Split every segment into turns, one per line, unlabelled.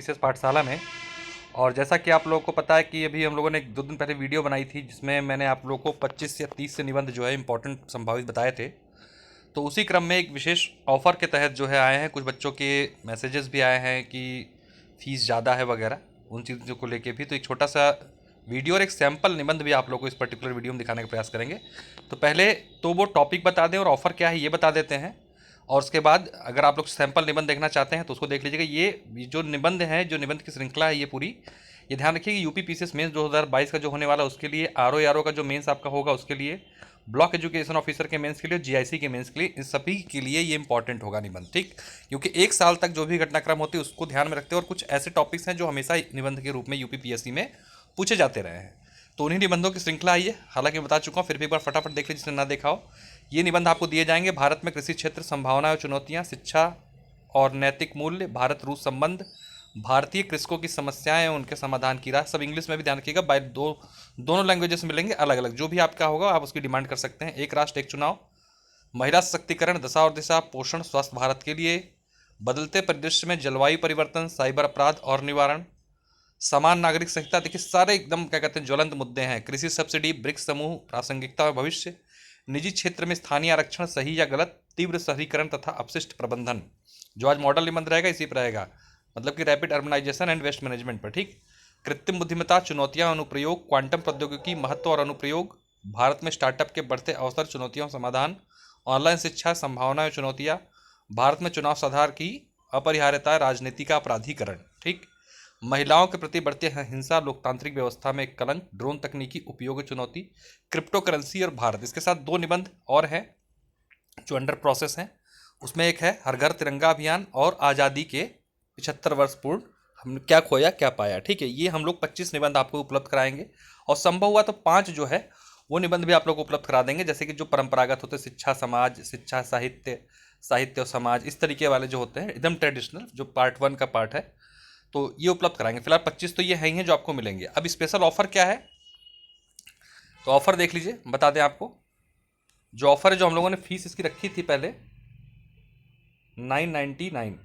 विशेष पाठशाला में। और जैसा कि आप लोगों को पता है कि अभी हम लोगों ने 2 दिन पहले वीडियो बनाई थी जिसमें मैंने आप लोगों को 25 या 30 से निबंध जो है इंपॉर्टेंट संभावित बताए थे। तो उसी क्रम में एक विशेष ऑफ़र के तहत जो है आए हैं, कुछ बच्चों के मैसेजेस भी आए हैं कि फ़ीस ज़्यादा है वगैरह, उन चीज़ों को लेके भी। तो एक छोटा सा वीडियो और एक सैम्पल निबंध भी आप लोगों को इस पर्टिकुलर वीडियो में दिखाने का प्रयास करेंगे। तो पहले तो वो टॉपिक बता दें और ऑफ़र क्या है ये बता देते हैं, और उसके बाद अगर आप लोग सैंपल निबंध देखना चाहते हैं तो उसको देख लीजिएगा। ये जो निबंध है, जो निबंध की श्रृंखला है ये पूरी, ये ध्यान रखिए कि यूपी पीसीएस मेंस 2022 का जो होने वाला है उसके लिए, आरओ का जो मेंस आपका होगा उसके लिए, ब्लॉक एजुकेशन ऑफिसर के मेंस के लिए, जीआईसी के मेंस के लिए, इन सभी के लिए ये इंपॉर्टेंट होगा निबंध, ठीक। क्योंकि एक साल तक जो भी घटनाक्रम होती है उसको ध्यान में रखते हैं, और कुछ ऐसे टॉपिक्स हैं जो हमेशा निबंध के रूप में यूपी पीएससी में पूछे जाते रहे हैं। तो उन्हीं निबंधों की श्रृंखला है ये। हालांकि मैं बता चुका हूँ, फिर भी एक बार फटाफट देख लीजिए जिसने ना देखा हो। ये निबंध आपको दिए जाएंगे। भारत में कृषि क्षेत्र, संभावनाएं और चुनौतियां, शिक्षा और नैतिक मूल्य, भारत रूस संबंध, भारतीय कृषकों की समस्याएं और उनके समाधान की राह। सब इंग्लिश में भी ध्यान रखिएगा, बाय दोनों लैंग्वेजेस मिलेंगे अलग अलग। जो भी आपका होगा आप उसकी डिमांड कर सकते हैं। एक राष्ट्र एक चुनाव, महिला सशक्तिकरण, दशा और दिशा, पोषण, स्वस्थ भारत के लिए, बदलते परिदृश्य में जलवायु परिवर्तन, साइबर अपराध और निवारण, समान नागरिक संहिता। देखिए सारे एकदम क्या कहते हैं ज्वलंत मुद्दे हैं। कृषि सब्सिडी, ब्रिक्स समूह, प्रासंगिकता और भविष्य, निजी क्षेत्र में स्थानीय आरक्षण सही या गलत, तीव्र शहरीकरण तथा अपशिष्ट प्रबंधन। जो आज मॉडल निबंध रहेगा इसी पर रहेगा, मतलब कि rapid urbanisation and waste management पर, ठीक। कृत्रिम बुद्धिमत्ता, चुनौतियां, अनुप्रयोग, क्वांटम प्रौद्योगिकी, महत्व और अनुप्रयोग, भारत में स्टार्टअप के बढ़ते अवसर, चुनौतियों समाधान, ऑनलाइन शिक्षा, संभावनाएं चुनौतियां, भारत में चुनाव सुधार की अपरिहार्यता, राजनीति का अपराधीकरण, ठीक। महिलाओं के प्रति बढ़ती हिंसा, लोकतांत्रिक व्यवस्था में कलंक, ड्रोन तकनीकी उपयोग चुनौती, क्रिप्टो करेंसी और भारत। इसके साथ 2 निबंध और हैं जो अंडर प्रोसेस हैं। उसमें एक है हर घर तिरंगा अभियान और आज़ादी के 75 वर्ष पूर्ण, हमने क्या खोया क्या पाया, ठीक है। ये हम लोग 25 निबंध आपको उपलब्ध कराएंगे, और संभव हुआ तो 5 जो है वो निबंध भी आप लोग को उपलब्ध करा देंगे। जैसे कि जो परंपरागत होते हैं, शिक्षा समाज, शिक्षा साहित्य, साहित्य और समाज, इस तरीके वाले जो होते हैं एकदम ट्रेडिशनल, जो पार्ट 1 का पार्ट है, तो ये उपलब्ध कराएंगे। फिलहाल 25 तो ये है ही हैं जो आपको मिलेंगे। अब स्पेशल ऑफर क्या है, तो ऑफर देख लीजिए, बता दें आपको। जो ऑफर है, जो हम लोगों ने फीस इसकी रखी थी पहले 999,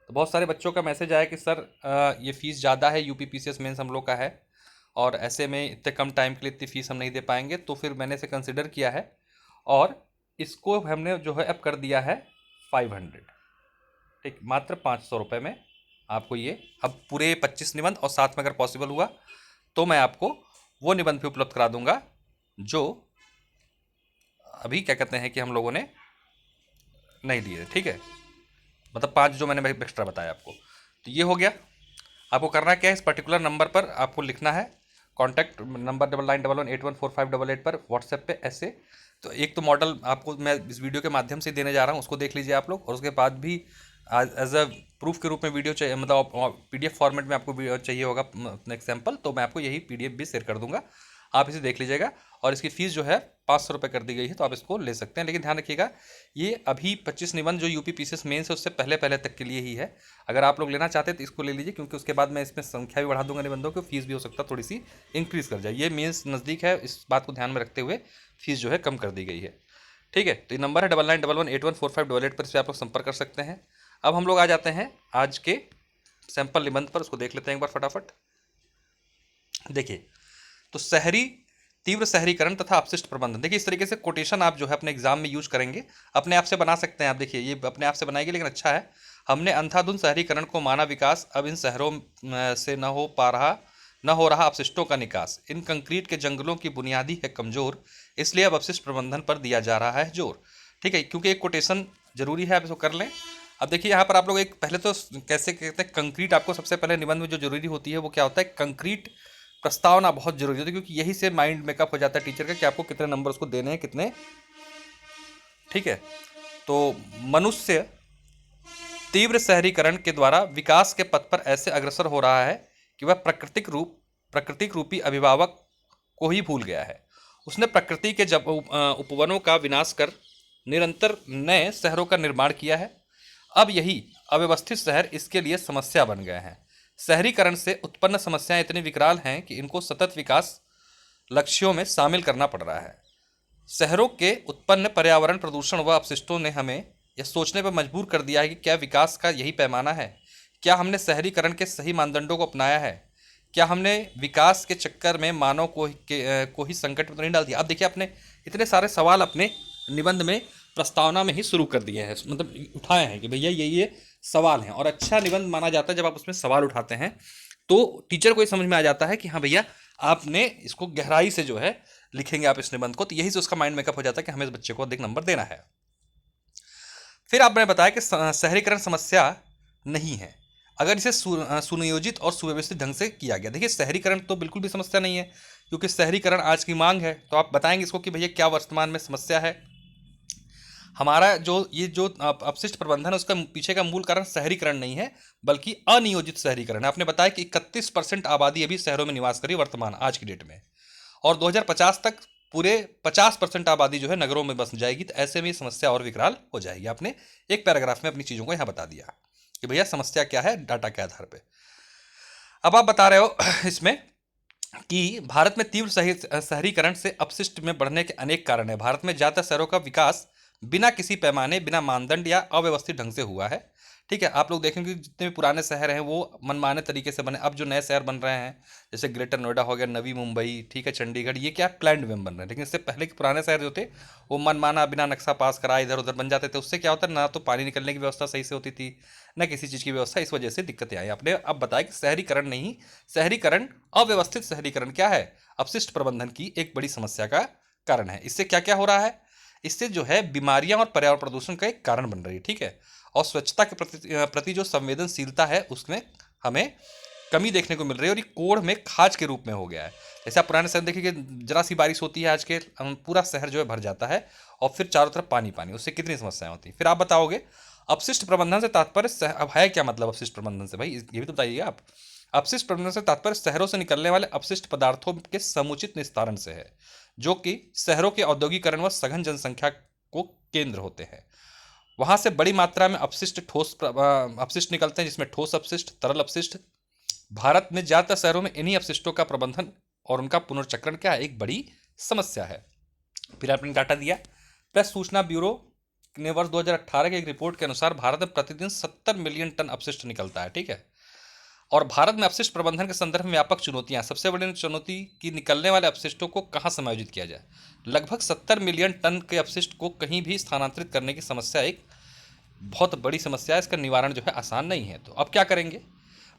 तो बहुत सारे बच्चों का मैसेज आया कि सर ये फ़ीस ज़्यादा है, यूपी पीसीएस मेंस हम लोग का है, और ऐसे में इतने कम टाइम के लिए इतनी फ़ीस हम नहीं दे पाएंगे। तो फिर मैंने इसे कंसिडर किया है और इसको हमने जो है अब कर दिया है 500, ठीक। मात्र 500 रुपये में आपको ये अब पूरे 25 निबंध, और साथ में अगर पॉसिबल हुआ तो मैं आपको वो निबंध भी उपलब्ध करा दूंगा जो अभी क्या कहते हैं कि हम लोगों ने नहीं दिए, ठीक है। मतलब 5 जो मैंने एक्स्ट्रा बताया आपको। तो ये हो गया। आपको करना क्या है, इस पर्टिकुलर नंबर पर आपको लिखना है, कॉन्टैक्ट नंबर 9911814588 पर व्हाट्सएप पे ऐसे। तो एक तो मॉडल आपको मैं इस वीडियो के माध्यम से देने जा रहा हूँ, उसको देख लीजिए आप लोग, और उसके बाद भी एज अ प्रूफ के रूप में वीडियो चाहिए, मतलब पीडीएफ फॉर्मेट में आपको चाहिए होगा अपना एग्जाम्पल, तो मैं आपको यही पीडीएफ भी शेयर कर दूंगा, आप इसे देख लीजिएगा। और इसकी फ़ीस जो है 500 रुपये कर दी गई है, तो आप इसको ले सकते हैं। लेकिन ध्यान रखिएगा ये अभी 25 निबंध जो यूपी पीसीएस मेंस है उससे पहले पहले तक के लिए ही है। अगर आप लोग लेना चाहते हैं तो इसको ले लीजिए, क्योंकि उसके बाद मैं इसमें संख्या भी बढ़ा दूंगा निबंधों की, फीस भी हो सकता है थोड़ी सी इंक्रीज़ कर जाए। ये मेंस नज़दीक है, इस बात को ध्यान में रखते हुए फीस जो है कम कर दी गई है, ठीक है। तो ये नंबर है 9911814588 पर, इस पर आप लोग संपर्क कर सकते हैं। अब हम लोग आ जाते हैं आज के सैंपल निबंध पर, उसको देख लेते हैं एक बार फटाफट। देखिए, तो तीव्र शहरीकरण तथा अपशिष्ट प्रबंधन। देखिए इस तरीके से कोटेशन आप जो है अपने एग्जाम में यूज करेंगे, अपने आप से बना सकते हैं आप। देखिए ये अपने आप से बनाएगी, लेकिन अच्छा है। हमने अंधाधुंध शहरीकरण को माना विकास, अब इन शहरों से न हो रहा अपशिष्टों का निकास, इन कंक्रीट के जंगलों की बुनियादी है कमजोर, इसलिए अब अपशिष्ट प्रबंधन पर दिया जा रहा है जोर, ठीक है। क्योंकि एक कोटेशन जरूरी है, आप इसको कर लें। अब देखिए यहाँ पर आप लोग एक पहले तो कैसे कहते हैं, कंक्रीट आपको सबसे पहले निबंध में जो जरूरी होती है वो क्या होता है, कंक्रीट प्रस्तावना बहुत जरूरी होती है, क्योंकि यही से माइंड मेकअप हो जाता है टीचर का कि आपको कितने नंबर उसको देने हैं, कितने, ठीक है। तो मनुष्य तीव्र शहरीकरण के द्वारा विकास के पथ पर ऐसे अग्रसर हो रहा है कि वह प्राकृतिक रूपी अभिभावक को ही भूल गया है। उसने प्रकृति के जब उपवनों का विनाश कर निरंतर नए शहरों का निर्माण किया है। अब यही अव्यवस्थित शहर इसके लिए समस्या बन गए हैं। शहरीकरण से उत्पन्न समस्याएं इतनी विकराल हैं कि इनको सतत विकास लक्ष्यों में शामिल करना पड़ रहा है। शहरों के उत्पन्न पर्यावरण प्रदूषण व अपशिष्टों ने हमें यह सोचने पर मजबूर कर दिया है कि क्या विकास का यही पैमाना है, क्या हमने शहरीकरण के सही मानदंडों को अपनाया है? क्या हमने विकास के चक्कर में मानव को ही संकट में तो नहीं डाल दिया? अब देखिए, आपने इतने सारे सवाल अपने निबंध में, प्रस्तावना में ही शुरू कर दिए हैं, मतलब उठाए हैं कि भैया ये सवाल हैं। और अच्छा निबंध माना जाता है जब आप उसमें सवाल उठाते हैं, तो टीचर को ये समझ में आ जाता है कि हाँ भैया, आपने इसको गहराई से जो है लिखेंगे आप इस निबंध को, तो यही से उसका माइंड मेकअप हो जाता है कि हमें इस बच्चे को अधिक नंबर देना है। फिर आपने बताया कि शहरीकरण समस्या नहीं है अगर इसे सुनियोजित और सुव्यवस्थित ढंग से किया गया। देखिए, शहरीकरण तो बिल्कुल भी समस्या नहीं है, क्योंकि शहरीकरण आज की मांग है। तो आप बताएंगे इसको कि भैया क्या वर्तमान में समस्या है। हमारा जो अपशिष्ट प्रबंधन है, उसका पीछे का मूल कारण शहरीकरण नहीं है, बल्कि अनियोजित शहरीकरण है। आपने बताया कि 31% आबादी अभी शहरों में निवास करी वर्तमान आज की डेट में, और 2050 तक पूरे 50% आबादी जो है नगरों में बस जाएगी। तो ऐसे में ये समस्या और विकराल हो जाएगी। आपने एक पैराग्राफ में अपनी चीज़ों को यहाँ बता दिया कि भैया समस्या क्या है डाटा के आधार पे। अब आप बता रहे हो इसमें कि भारत में तीव्र शहरीकरण से अपशिष्ट में बढ़ने के अनेक कारण है। भारत में ज़्यादातर शहरों का विकास बिना किसी पैमाने, बिना मानदंड या अव्यवस्थित ढंग से हुआ है। ठीक है, आप लोग देखेंगे कि जितने भी पुराने शहर हैं वो मनमाने तरीके से बने। अब जो नए शहर बन रहे हैं, जैसे ग्रेटर नोएडा हो गया, नवी मुंबई, ठीक है, चंडीगढ़, ये क्या प्लान्ड में बन रहे हैं। लेकिन इससे पहले के पुराने शहर जो थे, वो मनमाना, बिना नक्शा पास कराए इधर उधर बन जाते थे। उससे क्या होता है, ना तो पानी निकलने की व्यवस्था सही से होती थी, न किसी चीज़ की व्यवस्था। इस वजह से दिक्कतें आई। आपने अब बताया कि शहरीकरण नहीं, शहरीकरण, अव्यवस्थित शहरीकरण क्या है, अपशिष्ट प्रबंधन की एक बड़ी समस्या का कारण है। इससे क्या क्या हो रहा है, इससे जो है बीमारियां और पर्यावरण प्रदूषण का एक कारण बन रही है। ठीक है, और स्वच्छता के प्रति जो संवेदनशीलता है उसमें हमें कमी देखने को मिल रही है, और ये कोढ़ में खाज के रूप में हो गया है। जैसे आप पुराने शहर देखिए कि जरा सी बारिश होती है आज के, पूरा शहर जो है भर जाता है, और फिर चारों तरफ पानी पानी, उससे कितनी समस्याएं होती हैं। फिर आप बताओगे अपशिष्ट प्रबंधन से तात्पर्य, अब है क्या मतलब अपशिष्ट प्रबंधन से, भाई ये भी तो बताइए आप। अपशिष्ट प्रबंधन से तात्पर्य शहरों से निकलने वाले अपशिष्ट पदार्थों के समुचित निस्तारण से है, जो कि शहरों के औद्योगिकरण व सघन जनसंख्या को केंद्र होते हैं। वहां से बड़ी मात्रा में अपशिष्ट निकलते हैं, जिसमें ठोस अपशिष्ट, तरल अपशिष्ट। भारत में ज्यादातर शहरों में इन्हीं अपशिष्टों का प्रबंधन और उनका पुनर्चक्रण क्या है, एक बड़ी समस्या है। फिर आपने डाटा दिया, प्रेस सूचना ब्यूरो ने वर्ष 2018 की एक रिपोर्ट के अनुसार भारत में प्रतिदिन 70 मिलियन टन अपशिष्ट निकलता है। ठीक है, और भारत में अपशिष्ट प्रबंधन के संदर्भ में व्यापक चुनौतियां। सबसे बड़ी चुनौती कि निकलने वाले अपशिष्टों को कहां समायोजित किया जाए। लगभग 70 मिलियन टन के अपशिष्ट को कहीं भी स्थानांतरित करने की समस्या एक बहुत बड़ी समस्या है। इसका निवारण जो है आसान नहीं है। तो अब क्या करेंगे,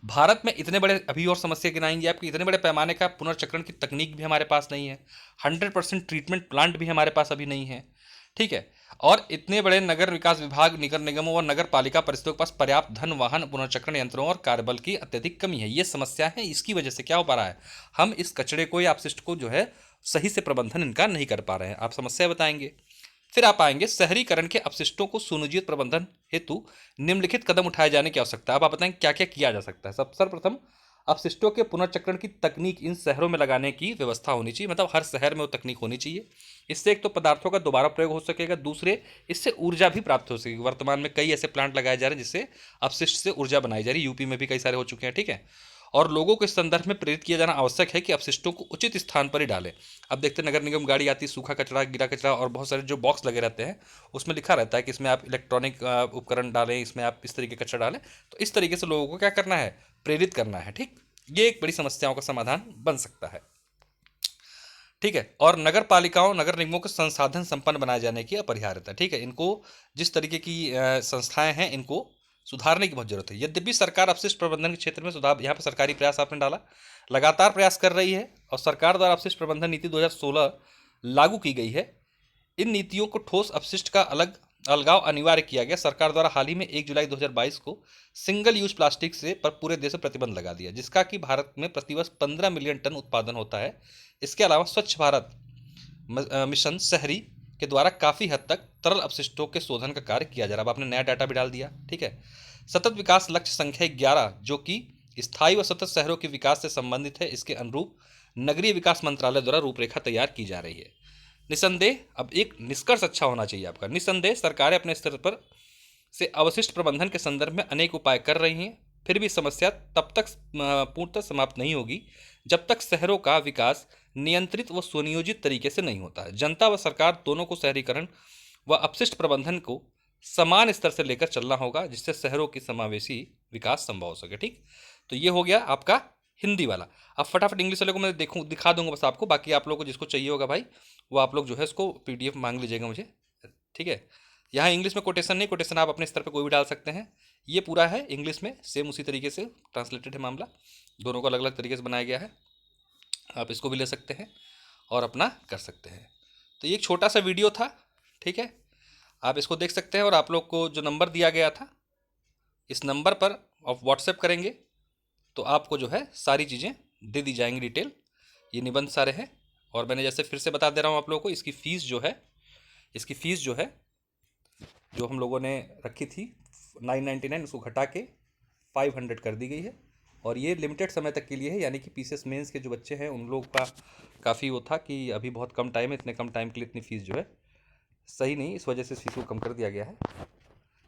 भारत में इतने बड़े, अभी और समस्या गिनाएंगे आपकी, इतने बड़े पैमाने का पुनर्चक्रण की तकनीक भी हमारे पास नहीं है, 100% ट्रीटमेंट प्लांट भी हमारे पास अभी नहीं है। ठीक है, और इतने बड़े नगर विकास विभाग, निगर निगमों और नगर पालिका परिषदों के पास पर्याप्त धन, वाहन, पुनर्चक्रण यंत्रों और कार्यबल की अत्यधिक कमी है। ये समस्या है। इसकी वजह से क्या हो पा रहा है, हम इस कचरे को या अपशिष्ट को जो है सही से प्रबंधन इनका नहीं कर पा रहे हैं। आप समस्या बताएंगे। फिर आप आएंगे शहरीकरण के अपशिष्टों को सुनियोजित प्रबंधन हेतु निम्नलिखित कदम उठाए जाने की आवश्यकता है। अब आप बताएंगे क्या क्या किया जा सकता है। सब सर्वप्रथम अपशिष्टों के पुनर्चक्रण की तकनीक इन शहरों में लगाने की व्यवस्था होनी चाहिए, मतलब हर शहर में वो तकनीक होनी चाहिए। इससे एक तो पदार्थों का दोबारा प्रयोग हो सकेगा, दूसरे इससे ऊर्जा भी प्राप्त हो सकेगी। वर्तमान में कई ऐसे प्लांट लगाए जा रहे हैं जिससे अपशिष्ट से ऊर्जा बनाई जा रही है, यूपी में भी कई सारे हो चुके हैं। ठीक है, और लोगों को इस संदर्भ में प्रेरित किया जाना आवश्यक है कि अपशिष्टों को उचित स्थान पर ही डालें। अब देखते हैं नगर निगम गाड़ी आती है, सूखा कचरा, गीला कचरा, और बहुत सारे जो बॉक्स लगे रहते हैं उसमें लिखा रहता है कि इसमें आप इलेक्ट्रॉनिक उपकरण डालें, इसमें आप इस तरीके कचरा डालें। तो इस तरीके से लोगों को क्या करना है, प्रेरित करना है। ठीक, ये एक बड़ी समस्याओं का समाधान बन सकता है। ठीक है, और नगर पालिकाओं, नगर निगमों के संसाधन संपन्न बनाए जाने की अपरिहार्यता। ठीक है, इनको जिस तरीके की संस्थाएं हैं, इनको सुधारने की बहुत जरूरत है। यद्यपि सरकार अपशिष्ट प्रबंधन के क्षेत्र में सुधार, यहाँ पर सरकारी प्रयास आपने डाला, लगातार प्रयास कर रही है, और सरकार द्वारा अपशिष्ट प्रबंधन नीति 2016 लागू की गई है। इन नीतियों को ठोस अपशिष्ट का अलगाव अनिवार्य किया गया। सरकार द्वारा हाल ही में 1 जुलाई 2022 को सिंगल यूज प्लास्टिक से पर पूरे देश में प्रतिबंध लगा दिया, जिसका कि भारत में प्रतिवर्ष 15 मिलियन टन उत्पादन होता है। इसके अलावा स्वच्छ भारत मिशन शहरी के द्वारा काफ़ी हद तक तरल अपशिष्टों के शोधन का कार्य किया जा रहा है। अब आपने नया डाटा भी डाल दिया। ठीक है, सतत विकास लक्ष्य संख्या 11, जो कि स्थायी व सतत शहरों के विकास से संबंधित है, इसके अनुरूप नगरीय विकास मंत्रालय द्वारा रूपरेखा तैयार की जा रही है। निसंदेह, अब एक निष्कर्ष अच्छा होना चाहिए आपका, निसंदेह सरकारें अपने स्तर पर से अवशिष्ट प्रबंधन के संदर्भ में अनेक उपाय कर रही हैं। फिर भी समस्या तब तक पूर्णतः समाप्त नहीं होगी जब तक शहरों का विकास नियंत्रित व सुनियोजित तरीके से नहीं होता है। जनता व सरकार दोनों को शहरीकरण व अपशिष्ट प्रबंधन को समान स्तर से लेकर चलना होगा, जिससे शहरों की समावेशी विकास संभव हो सके। ठीक, तो ये हो गया आपका हिंदी वाला। अब फटाफट इंग्लिश वाले को मैं दिखा दूंगा बस आपको, बाकी आप लोगों को जिसको चाहिए होगा भाई वो आप लोग जो है इसको PDF मांग लीजिएगा मुझे। ठीक है, यहाँ इंग्लिश में कोटेशन नहीं, कोटेशन आप अपने स्तर पे कोई भी डाल सकते हैं। ये पूरा है इंग्लिश में, सेम उसी तरीके से ट्रांसलेटेड है मामला, दोनों को अलग अलग तरीके से बनाया गया है। आप इसको भी ले सकते हैं और अपना कर सकते हैं। तो ये एक छोटा सा वीडियो था। ठीक है, आप इसको देख सकते हैं, और आप लोग को जो नंबर दिया गया था इस नंबर पर आप व्हाट्सएप करेंगे तो आपको जो है सारी चीज़ें दे दी जाएंगी डिटेल। ये निबंध सारे हैं, और मैंने जैसे फिर से बता दे रहा हूँ आप लोगों को, इसकी फ़ीस जो है जो हम लोगों ने रखी थी 999, उसको घटा के 500 कर दी गई है। और ये लिमिटेड समय तक के लिए है, यानी कि PCS मेंस के जो बच्चे हैं उन लोग का काफ़ी वो था कि अभी बहुत कम टाइम है, इतने कम टाइम के लिए इतनी फ़ीस जो है सही नहीं, इस वजह से इस फीस को कम कर दिया गया है।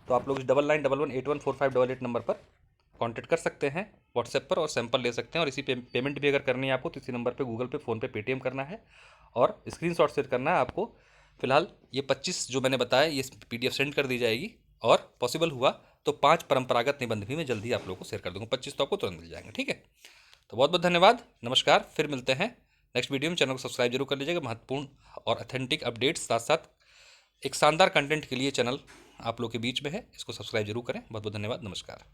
तो आप लोग इस 9911814588 नंबर पर कांटेक्ट कर सकते हैं व्हाट्सएप पर, और सैंपल ले सकते हैं। और इसी पेमेंट भी अगर करनी है आपको तो इसी नंबर पे गूगल पे, फ़ोन पे, पेटीएम करना है और स्क्रीनशॉट शेयर करना है आपको। फिलहाल ये 25 जो मैंने बताया ये PDF सेंड कर दी जाएगी, और पॉसिबल हुआ तो 5 परंपरागत निबंध भी मैं जल्दी आप लोगों को शेयर कर दूंगा। 25 तो आपको तुरंत मिल जाएंगे। ठीक है, तो बहुत बहुत धन्यवाद, नमस्कार, फिर मिलते हैं नेक्स्ट वीडियो में। चैनल को सब्सक्राइब जरूर कर लीजिएगा। महत्वपूर्ण और ऑथेंटिक अपडेट्स साथ साथ एक शानदार कंटेंट के लिए चैनल आप लोग के बीच में है, इसको सब्सक्राइब जरूर करें। बहुत बहुत धन्यवाद, नमस्कार।